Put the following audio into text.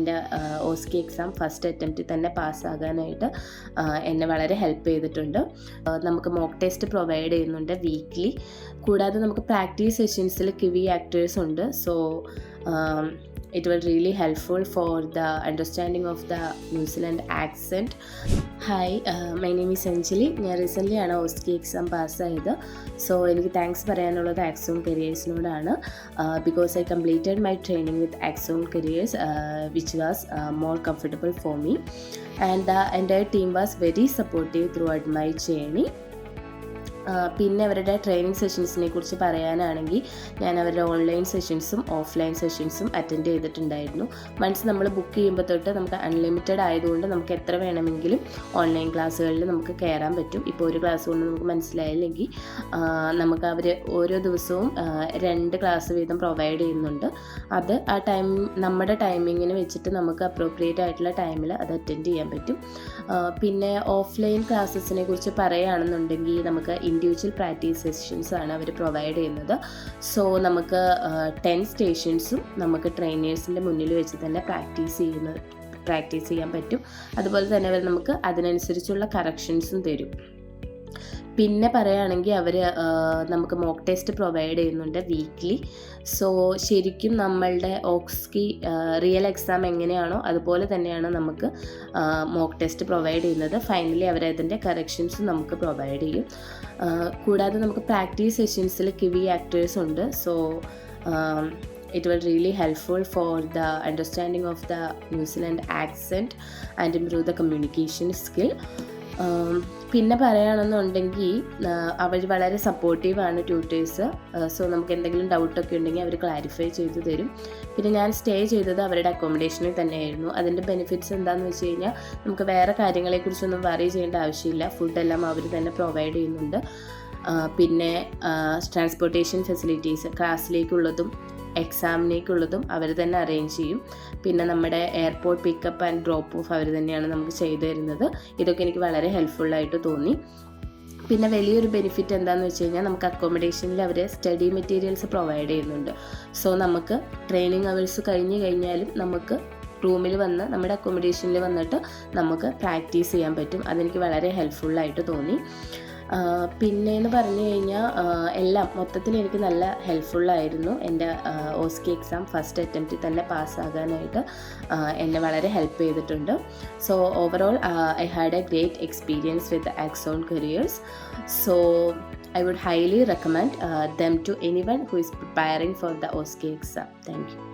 എൻ്റെ OSCE exam first അറ്റംപ്റ്റിൽ തന്നെ പാസ്സാകാനായിട്ട് എന്നെ വളരെ ഹെൽപ്പ് ചെയ്തിട്ടുണ്ട്. നമുക്ക് മോക്ക് ടെസ്റ്റ് പ്രൊവൈഡ് ചെയ്യുന്നുണ്ട് വീക്ക്ലി. കൂടാതെ നമുക്ക് പ്രാക്ടീസ് സെഷൻസിൽ കിവി ആക്ടേഴ്സ് ഉണ്ട്. So it will really helpful for the understanding of the New Zealand accent. Hi, my name is Anjali. ഞാൻ റീസെൻ്റ്ലി ആണ് OSCE എക്സാം പാസ്സായത്. സോ എനിക്ക് താങ്ക്സ് പറയാനുള്ളത് ആക്സോൺ കരിയേഴ്സിനോടാണ്. Because I completed my training with Axon Careers which was more comfortable for me and the entire team was very supportive throughout my journey. പിന്നെ അവരുടെ training സെഷൻസിനെ കുറിച്ച് പറയാനാണെങ്കിൽ ഞാൻ അവരുടെ ഓൺലൈൻ സെഷൻസും ഓഫ്ലൈൻ സെഷൻസും അറ്റൻഡ് ചെയ്തിട്ടുണ്ടായിരുന്നു. വൺസ് നമ്മൾ ബുക്ക് ചെയ്യുമ്പോൾ തൊട്ട് നമുക്ക് അൺലിമിറ്റഡ് ആയതുകൊണ്ട് നമുക്ക് എത്ര വേണമെങ്കിലും ഓൺലൈൻ ക്ലാസ്സുകളിൽ നമുക്ക് കയറാൻ പറ്റും. ഇപ്പോൾ ഒരു ക്ലാസ് കൊണ്ട് നമുക്ക് മനസ്സിലായില്ലെങ്കിൽ നമുക്ക് അവർ ഓരോ ദിവസവും 2 ക്ലാസ് വീതം പ്രൊവൈഡ് ചെയ്യുന്നുണ്ട്. അത് ആ ടൈം നമ്മുടെ ടൈമിങ്ങിന് വെച്ചിട്ട് നമുക്ക് അപ്രോപ്രിയേറ്റ് ആയിട്ടുള്ള ടൈമിൽ അത് അറ്റൻഡ് ചെയ്യാൻ പറ്റും. പിന്നെ ഓഫ്ലൈൻ ക്ലാസ്സസിനെ കുറിച്ച് പറയുകയാണെന്നുണ്ടെങ്കിൽ നമുക്ക് ഇൻഡിവിജ്വൽ പ്രാക്ടീസ് സെഷൻസ് ആണ് അവർ പ്രൊവൈഡ് ചെയ്യുന്നത്. സോ നമുക്ക് 10 സ്റ്റേഷൻസും നമുക്ക് ട്രെയിനേഴ്സിൻ്റെ മുന്നിൽ വെച്ച് തന്നെ പ്രാക്ടീസ് ചെയ്യാൻ പറ്റും. അതുപോലെ തന്നെ അവർ നമുക്ക് അതിനനുസരിച്ചുള്ള കറക്ഷൻസും തരും. പിന്നെ പറയുകയാണെങ്കിൽ അവർ നമുക്ക് മോക്ക് ടെസ്റ്റ് പ്രൊവൈഡ് ചെയ്യുന്നുണ്ട് വീക്ക്ലി. സോ ശരിക്കും നമ്മളുടെ OSCE റിയൽ എക്സാം എങ്ങനെയാണോ അതുപോലെ തന്നെയാണ് നമുക്ക് മോക്ക് ടെസ്റ്റ് പ്രൊവൈഡ് ചെയ്യുന്നത്. ഫൈനലി അവരതിൻ്റെ കറക്ഷൻസും നമുക്ക് പ്രൊവൈഡ് ചെയ്യും. കൂടാതെ നമുക്ക് പ്രാക്ടീസ് സെഷൻസിൽ കിവി ആക്ടേഴ്സ് ഉണ്ട്. So it will really helpful for the understanding of the New Zealand accent and improve the communication skill. പിന്നെ പറയുകയാണെന്നുണ്ടെങ്കിൽ അവർ വളരെ സപ്പോർട്ടീവാണ് ട്യൂട്ടേഴ്സ്. സോ നമുക്ക് എന്തെങ്കിലും ഡൗട്ടൊക്കെ ഉണ്ടെങ്കിൽ അവർ ക്ലാരിഫൈ ചെയ്ത് തരും. പിന്നെ ഞാൻ സ്റ്റേ ചെയ്തത് അവരുടെ അക്കോമഡേഷനിൽ തന്നെയായിരുന്നു. അതിൻ്റെ ബെനിഫിറ്റ്സ് എന്താണെന്ന് വെച്ച് കഴിഞ്ഞാൽ നമുക്ക് വേറെ കാര്യങ്ങളെക്കുറിച്ചൊന്നും വറി ചെയ്യേണ്ട ആവശ്യമില്ല. ഫുഡെല്ലാം അവർ തന്നെ പ്രൊവൈഡ് ചെയ്യുന്നുണ്ട്. പിന്നെ ട്രാൻസ്പോർട്ടേഷൻ ഫെസിലിറ്റീസ് ക്ലാസ്സിലേക്കുള്ളതും എക്സാമിനേക്കുള്ളതും അവർ തന്നെ അറേഞ്ച് ചെയ്യും. പിന്നെ നമ്മുടെ airport pickup and drop off അവർ തന്നെയാണ് നമുക്ക് ചെയ്തു തരുന്നത്. ഇതൊക്കെ എനിക്ക് വളരെ ഹെൽപ്ഫുള്ളായിട്ട് തോന്നി. പിന്നെ വലിയൊരു ബെനിഫിറ്റ് എന്താണെന്ന് വെച്ച് കഴിഞ്ഞാൽ നമുക്ക് അക്കോമഡേഷനിൽ അവർ സ്റ്റഡി മെറ്റീരിയൽസ് പ്രൊവൈഡ് ചെയ്യുന്നുണ്ട്. സോ നമുക്ക് ട്രെയിനിങ് അവേഴ്സ് കഴിഞ്ഞാലും നമുക്ക് റൂമിൽ വന്ന് നമ്മുടെ അക്കോമഡേഷനിൽ വന്നിട്ട് നമുക്ക് പ്രാക്ടീസ് ചെയ്യാൻ പറ്റും. അതെനിക്ക് വളരെ ഹെൽപ്ഫുള്ളായിട്ട് തോന്നി. പിന്നെയെന്ന് പറഞ്ഞു കഴിഞ്ഞാൽ എല്ലാം മൊത്തത്തിൽ എനിക്ക് നല്ല ഹെൽപ്ഫുള്ളായിരുന്നു. എൻ്റെ OSCE എക്സാം ഫസ്റ്റ് അറ്റംപ്റ്റിൽ തന്നെ പാസ്സാകാനായിട്ട് എന്നെ വളരെ ഹെൽപ്പ് ചെയ്തിട്ടുണ്ട്. So overall I had A great experience with Axon careers. So I would highly recommend them to anyone who is preparing for the OSCE exam. Thank you.